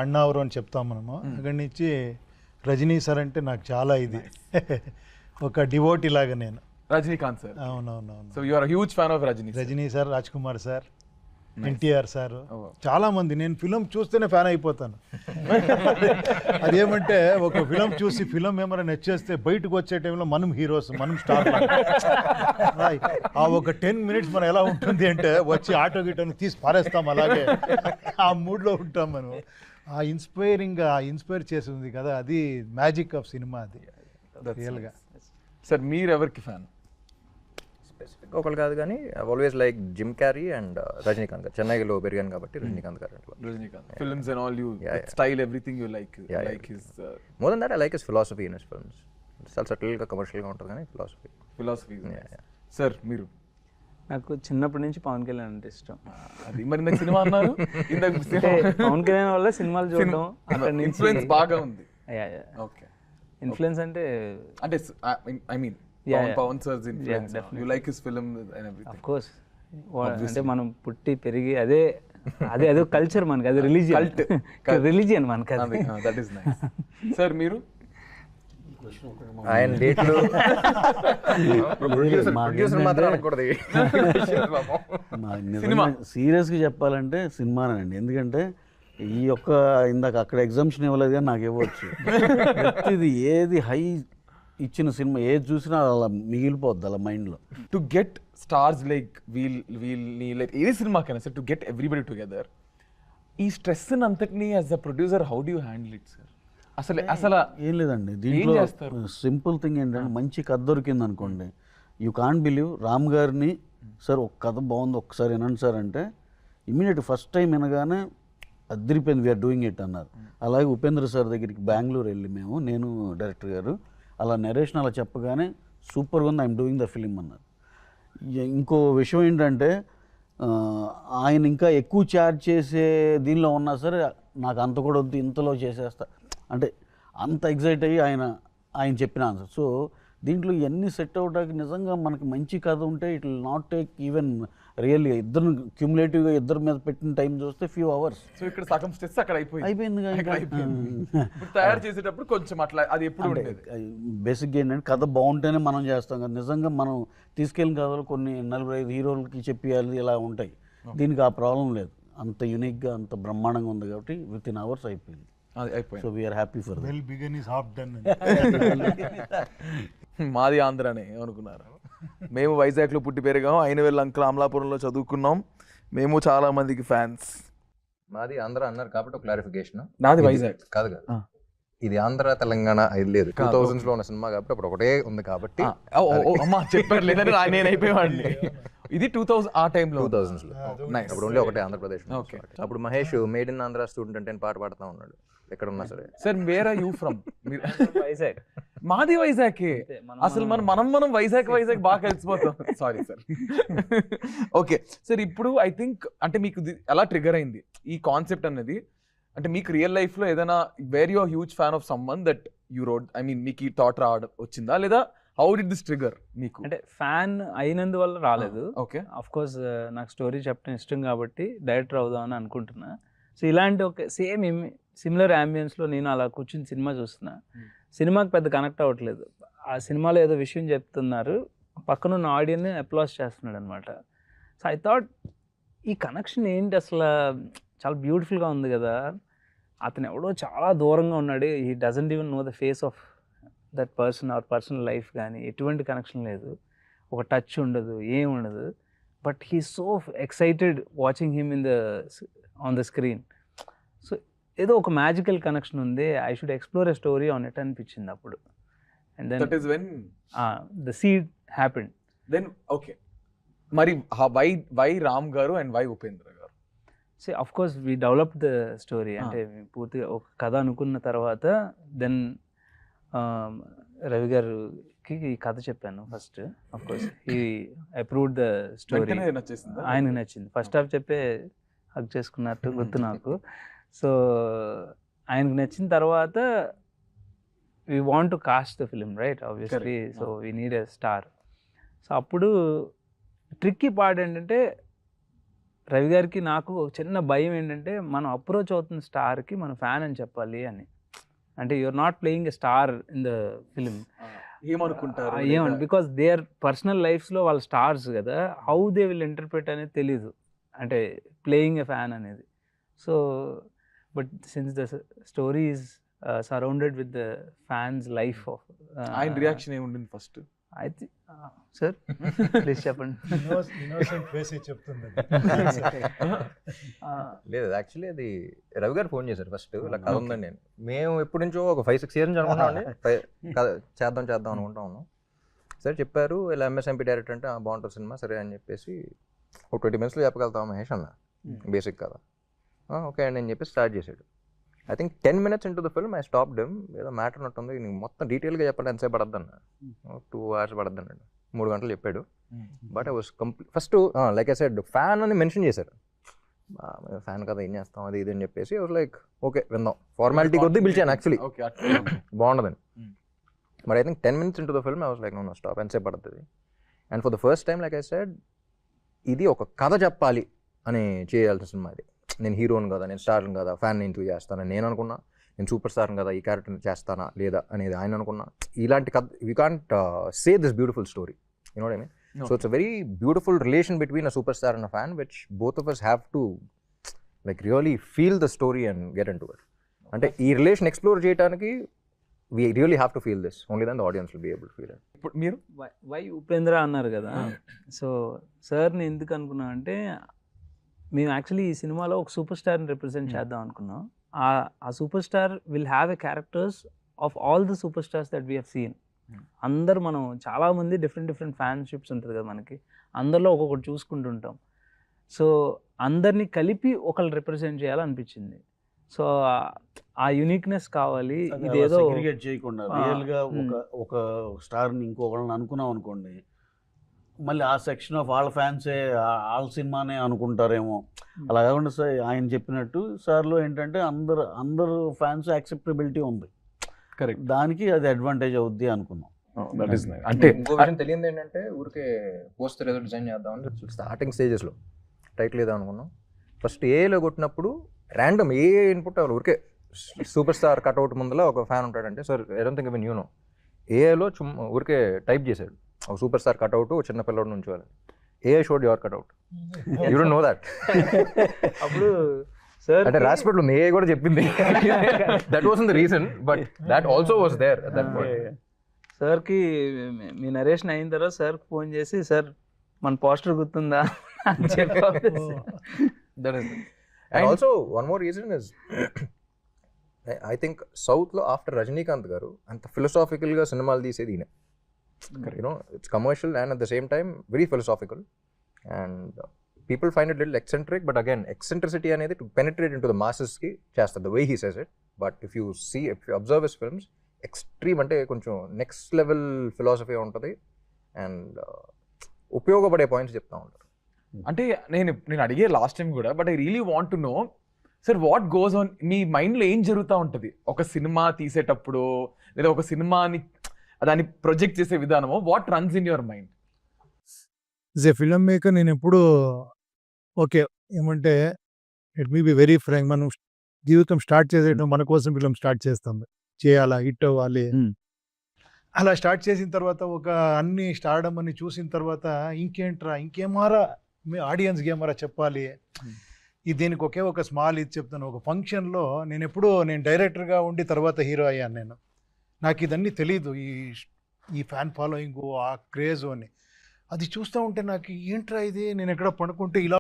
అన్నావరం అని చెప్తాం మనము. అక్కడి నుంచి రజనీ సార్ అంటే నాకు చాలా ఇది ఒక డివోటీ లాగా నేను. రజనీకాంత్ సార్. అవునవునవును. So you are huge fan of Rajini sir, Raj Kumar sir, NTR sir, చాలా మంది. నేను ఫిలం చూస్తేనే ఫ్యాన్ అయిపోతాను. అదేమంటే ఒక ఫిలం చూసి ఫిలం ఏమైనా నచ్చేస్తే బయటకు వచ్చే టైంలో మనం హీరోస్, మనం స్టార్. ఆ ఒక 10 minutes మనం ఎలా ఉంటుంది అంటే వచ్చి ఆటో గిటోని తీసి పారేస్తాం, అలాగే ఆ మూడ్లో ఉంటాం మనం. ఆ ఇన్స్పైర్ చేసింది కదా, అది మ్యాజిక్ ఆఫ్ సినిమా. అది రియల్గా. సార్ మీరు ఎవరికి ఫ్యాన్? స్పెసిఫిక్ ఒకళ్ళు కాదు కానీ always like Jim Carrey and Rajinikanth గారు. చెన్నైలో పెరిగాను కాబట్టి రజనీకాంత్ గారు అట్లా. Rajinikanth films and all you style everything you like. More than that I like his philosophy in his films. చాలా సటిల్గా కమర్షియల్గా ఉంటుంది కానీ ఫిలాసఫీ. సార్ మీరు? నాకు చిన్నప్పటి నుంచి పవన్ కళ్యాణ్ అంటే ఇష్టం. అది మరి నాకు సినిమా అన్నారు పవన్ కళ్యాణ్ వల్ల సినిమాలు చూడడం, అక్కడ నుంచి ఇన్ఫ్లుయెన్స్ బాగా ఉంది. ఓకే, ఇన్ఫ్లుయెన్స్ అంటే I mean Pawan sir's influence. You like his film and everything. Of course. అంటే మనం పుట్టి పెరిగి అదే కల్చర్ మనకి, అది రిలీజియన్ మనకి. That is nice. సార్ మీరు? ఆయన డేట్లు సీరియస్గా చెప్పాలంటే సినిమానండి. ఎందుకంటే ఈ యొక్క ఇందాక అక్కడ ఎగ్జామ్షన్ ఇవ్వలేదు కానీ నాకు ఇవ్వచ్చు. ఇది ఏది హై ఇచ్చిన సినిమా ఏది చూసినా అలా మిగిలిపోద్ది అలా మైండ్లో. టు గెట్ స్టార్స్ లైక్ వీళ్ళని లైక్ ఏ సినిమాకైనా sir, to get everybody together, ఈ స్ట్రెస్ అంతటినీ as a producer how do you handle it sir? అసలు ఏం లేదండి దీంట్లో. సింపుల్ థింగ్ ఏంటంటే మంచి కథ దొరికింది అనుకోండి, యూ కాంట్ బిలీవ్. రామ్ గారిని సార్ ఒక కథ బాగుంది ఒక్కసారి వినండి సార్ అంటే ఇమీడియట్ ఫస్ట్ టైం వినగానే అదిరిపోయింది, వీఆర్ డూయింగ్ ఇట్ అన్నారు. అలాగే ఉపేంద్ర సార్ దగ్గరికి బెంగళూరు వెళ్ళి నేను డైరెక్టర్ గారు అలా నరేషన్ అలా చెప్పగానే సూపర్గా ఉంది, ఐఎమ్ డూయింగ్ ద ఫిలిం అన్నారు. ఇంకో విషయం ఏంటంటే ఆయన ఇంకా ఎక్కువ ఛార్జ్ చేసే దీనిలో ఉన్నా సరే నాకు అంత కూడా వద్దు, ఇంతలో చేసేస్తా అంటే అంత ఎగ్జైట్ అయ్యి ఆయన చెప్పిన ఆన్సర్. సో దీంట్లో ఇవన్నీ సెట్ అవడానికి నిజంగా మనకి మంచి కథ ఉంటే it will not take even really ఇద్దరు క్యూములేటివ్గా ఇద్దరి మీద పెట్టిన టైం చూస్తే ఫ్యూ అవర్స్. సో ఇక్కడ సగం స్ట్రెస్ అక్కడ అయిపోయింది. తయారు చేసేటప్పుడు కొంచెం అట్లా అది ఎప్పుడు ఉండేది. బేసిక్గా ఏంటంటే కథ బాగుంటేనే మనం చేస్తాం కదా. నిజంగా మనం తీసుకెళ్ళిన కథలు కొన్ని 45 హీరోలకి చెప్పేయాలి ఇలా ఉంటాయి. దీనికి ఆ ప్రాబ్లం లేదు, అంత యూనిక్గా అంత బ్రహ్మాండంగా ఉంది కాబట్టి విత్ ఇన్ అవర్స్ అయిపోయింది. So we're happy for well begin is half done. మాది ఆంధ్రానే అనుకున్నారు. మేము వైజాగ్లో పుట్టి పెరిగాం, అయినవేళ్ళ అంకుల్ అమలాపురంలో చదువుకున్నాం. మేము చాలా మందికి ఫ్యాన్స్. మాది ఆంధ్ర అన్నారు కాబట్టి ఒక క్లారిఫికేషన్. నాది వైజాగ్ కాదు. ఇది ఆంధ్ర తెలంగాణ ఇది లేదు, 2000s లో ఉన్న సినిమా కాబట్టి అప్పుడు ఒకటే ఉంది కాబట్టి. అమ్మా చెప్పారు లేదని నేను అయిపోయేవాడిని. ఇది 2000 ఆ టైంలో 2000s లో అప్పుడు ఓన్లీ ఒకటే ఆంధ్రప్రదేశ్. అప్పుడు Mahesh made in Andhra student అని పాట పాడుతూ ఉన్నాడు ఎక్కడ ఉన్నా సరే. Sir where are you from? Vizag. మాది వైజాగ్. అసలు మనం వైజాగ్ బాగా కలిసిపోతాం. Sorry sir. ఓకే సార్, ఇప్పుడు ఐ థింక్ అంటే మీకు ఎలా ట్రిగర్ అయింది ఈ కాన్సెప్ట్ అనేది? అంటే మీకు రియల్ లైఫ్ లో ఏదైనా where you are huge fan of someone that you rode, I mean మీకు ఈ థాట్ రావడం వచ్చిందా, లేదా హౌ డిడ్ దిస్ ట్రిగర్ మీకు? అంటే ఫ్యాన్ అయినందువల్ల రాలేదు. ఓకే, ఆఫ్ కోర్స్ నాకు స్టోరీ చెప్పడం ఇష్టం కాబట్టి డైరెక్టర్ అవుదామని అనుకుంటున్నా. సో ఇలాంటి ఒక సిమిలర్ అంబియన్స్లో నేను అలా కూర్చుని సినిమా చూస్తున్నా. సినిమాకి పెద్ద కనెక్ట్ అవ్వట్లేదు. ఆ సినిమాలో ఏదో విషయం చెప్తున్నారు, పక్కనున్న ఆడియన్ని అప్లాస్ చేస్తున్నాడు అనమాట. సో ఐ థాట్ ఈ కనెక్షన్ ఏంటి అసలు, చాలా బ్యూటిఫుల్గా ఉంది కదా. అతను ఎవడో చాలా దూరంగా ఉన్నాడు, he doesn't even know the face of that person or personal life కానీ ఎటువంటి కనెక్షన్ లేదు, ఒక టచ్ ఉండదు, ఏం ఉండదు. But he so excited watching him on the screen. So ఏదో ఒక మ్యాజికల్ కనెక్షన్ ఉంది, I should explore a story on it అనిపించింది అప్పుడు. And then that is when the seed happened. Then okay, మరి వై రామ్ గారు అండ్ వై ఉపేంద్ర గారు? So of course we develop the story. అంటే పూర్తిగా ఒక కథ అనుకున్న తర్వాత దెన్ రవి గారికి ఈ కథ చెప్పాను first. Of course he approved the story. ఆయనకు నచ్చింది. ఫస్ట్ హాఫ్ చెప్పే హక్ చేసుకున్నట్టు గుర్తు నాకు. సో ఆయనకు నచ్చిన తర్వాత we want to cost the film, right, obviously. So we need a star. So అప్పుడు ట్రిక్కీ పార్ట్ ఏంటంటే రవి గారికి నాకు ఒక చిన్న భయం ఏంటంటే మనం అప్రోచ్ అవుతున్న స్టార్కి మనం ఫ్యాన్ అని చెప్పాలి అని. అంటే you're not playing a star in the film. ఏమనుకుంటారు ఏమండి, బికాస్ దే ఆర్ పర్సనల్ లైఫ్స్లో వాళ్ళ స్టార్స్ కదా, హౌ దే విల్ ఇంటర్ప్రిట్ అనేది తెలీదు, అంటే ప్లేయింగ్ ఎ ఫ్యాన్ అనేది. So but since the story is surrounded with the fans life of ఆయన రియాక్షన్ ఏముంటుంది ఫస్ట్? అయితే సార్ ప్లీజ్ చెప్పండి. ఇన్నోసెంట్ ఫేస్ చెప్తుంది. లేదు, యాక్చువల్లీ అది రవి గారు ఫోన్ చేశారు ఫస్ట్, ఇలా కథ ఉందండి. నేను మేము ఎప్పటి నుంచో ఒక 5-6 years నుంచి అనుకుంటామండి, చేద్దాం అనుకుంటా ఉన్నాం. సరే చెప్పారు ఇలా ఎంఎస్ఎంపీ డైరెక్టర్ అంటే బాగుంటుంది సినిమా, సరే అని చెప్పేసి ఒక 20 minutes చెప్పగలుగుతాం మహేష్ అన్న బేసిక్ కదా, ఓకే అండి అని చెప్పి స్టార్ట్ చేశాడు. I think 10 minutes into the film I stopped him. ఏదో మ్యాటర్ ఉన్నట్టుంది, నీకు మొత్తం డీటెయిల్గా చెప్పాలి ఎంతసేపు పడద్దు అన్న. 2 hours పడద్దు అన్నాడు, 3 గంటలు చెప్పాడు. But I was first like I said fan అని మెన్షన్ చేశారు. ఫ్యాన్ కదా ఏం చేస్తాం అది ఇది అని చెప్పేసి ఐ వాస్ లైక్ ఓకే విందాం, ఫార్మాలిటీ కొద్దీ పిలిచాను యాక్చువల్లీ బాగుండదని. But I think 10 minutes into the film I was like no stop, ఎంతసేపు పడుతుంది. And for the first time like I said ఇది ఒక కథ చెప్పాలి అని చేయాల్సిన సినిమా ఇది. నేను హీరోని కదా, నేను స్టార్ని కదా, ఫ్యాన్ ఇంటూ చేస్తానని నేను అనుకున్నా. నేను సూపర్ స్టార్ని కదా, ఈ క్యారెక్టర్ని చేస్తానా లేదా అనేది ఆయన అనుకున్నా. ఇలాంటి కథ we can't say this beautiful story, you know what I mean. So it's a very beautiful relation between a super star and a fan which both of us have to like really feel the story and get in to it. అంటే ఈ relation explore చేయడానికి we really have to feel this, only then the audience will be able to feel it. ఇప్పుడు మీరు why Upendra అన్నారు కదా, so సార్ని ఎందుకు అనుకున్నాం అంటే మేము యాక్చువల్లీ ఈ సినిమాలో ఒక సూపర్ స్టార్ని రిప్రజెంట్ చేద్దాం అనుకున్నాం. ఆ super star will have a characters of all the super stars that we have seen. అందరు మనం చాలామంది డిఫరెంట్ ఫ్యాన్షిప్స్ ఉంటుంది కదా మనకి, అందరిలో ఒక్కొక్కటి చూసుకుంటుంటాం. సో అందరినీ కలిపి ఒకళ్ళు రిప్రజెంట్ చేయాలనిపించింది. సో ఆ యూనిక్నెస్ కావాలి. ఇదేదో సెగ్రిగేట్ చేయకుండా రియల్గా ఒక స్టార్ని ఇంకొకళ్ళని అనుకున్నాం అనుకోండి, మళ్ళీ ఆ సెక్షన్ ఆఫ్ వాళ్ళ ఫ్యాన్సే వాళ్ళ సినిమానే అనుకుంటారేమో. అలా కాకుండా సార్ ఆయన చెప్పినట్టు సార్లో ఏంటంటే అందరు ఫ్యాన్స్ యాక్సెప్టబిలిటీ ఉంది, కరెక్ట్, దానికి అది అడ్వాంటేజ్ అవుద్ది అనుకున్నాం. అంటే ఇంకో విషయం తెలియదు ఏంటంటే ఊరికే పోస్టర్ ఏదో డిజైన్ చేద్దామని స్టార్టింగ్ స్టేజెస్లో టైటిల్ ఏదో అనుకున్నాం. ఫస్ట్ ఏలో కొట్టినప్పుడు ర్యాండమ్ ఏ ఇన్పుట్ ఊరికే సూపర్ స్టార్ కట్అవుట్ ముందులో ఒక ఫ్యాన్ ఉంటాడంటే sir I don't think even you know, ఏలో ఊరికే టైప్ చేశాడు ఒక సూపర్ స్టార్ కట్అవుట్ చిన్న పిల్లడు నుంచి వాళ్ళు ఏ showed your cutout, you don't know that. అప్పుడు సార్ అంటే రాసిపెట్లు ఉంది, ఏ కూడా చెప్పింది. That was the reason, but that also was there at that point. సార్కి మీ నరేషన్ అయిన తర్వాత సార్కి ఫోన్ చేసి సార్ మన పోస్టర్ గుర్తుందా అని చెప్పి. And also one more reason is I think South lo after Rajinikanth garu anta philosophical ga cinemalu teesedi ine, you know, it's commercial and at the same time very philosophical, and people find it little eccentric, but again eccentricity anedi to penetrate into the masses ki chestadu the way he says it. But if you observe his films, extreme ante koncham next level philosophy untadi and ఉపయోగపడే points చెప్తా ఉంటారు. అంటే నేను అడిగే last time కూడా, but I really want to know sir what goes on మీ మైండ్లో ఏం జరుగుతూ ఉంటుంది ఒక సినిమా తీసేటప్పుడు, లేదా ఒక సినిమాని దాన్ని ప్రొజెక్ట్ చేసే విధానము, what runs in your mind? As a film maker నేను ఎప్పుడు ఓకే ఏమంటే it me be very frank, మనం జీవితం స్టార్ట్ చేసేటప్పుడు మన కోసం ఫిల్మ్ స్టార్ట్ చేస్తాం, చేయాలా, హిట్ అవ్వాలి. అలా స్టార్ట్ చేసిన తర్వాత ఒక అన్ని స్టార్డమ్ అని చూసిన తర్వాత ఇంకేంట్రా ఇంకేమారా మీ ఆడియన్స్ గేమరా చెప్పాలి. దీనికి ఒకే ఒక స్మాల్ ఇది చెప్తాను. ఒక ఫంక్షన్లో నేను డైరెక్టర్గా ఉండి తర్వాత హీరో అయ్యాను. నాకు ఇదన్నీ తెలీదు, ఈ ఫ్యాన్ ఫాలోయింగ్ ఆ క్రేజ్ అని. అది చూస్తూ ఉంటే నాకు ఏంట్రా ఇది, నేను ఎక్కడ పడుకుంటే ఇలా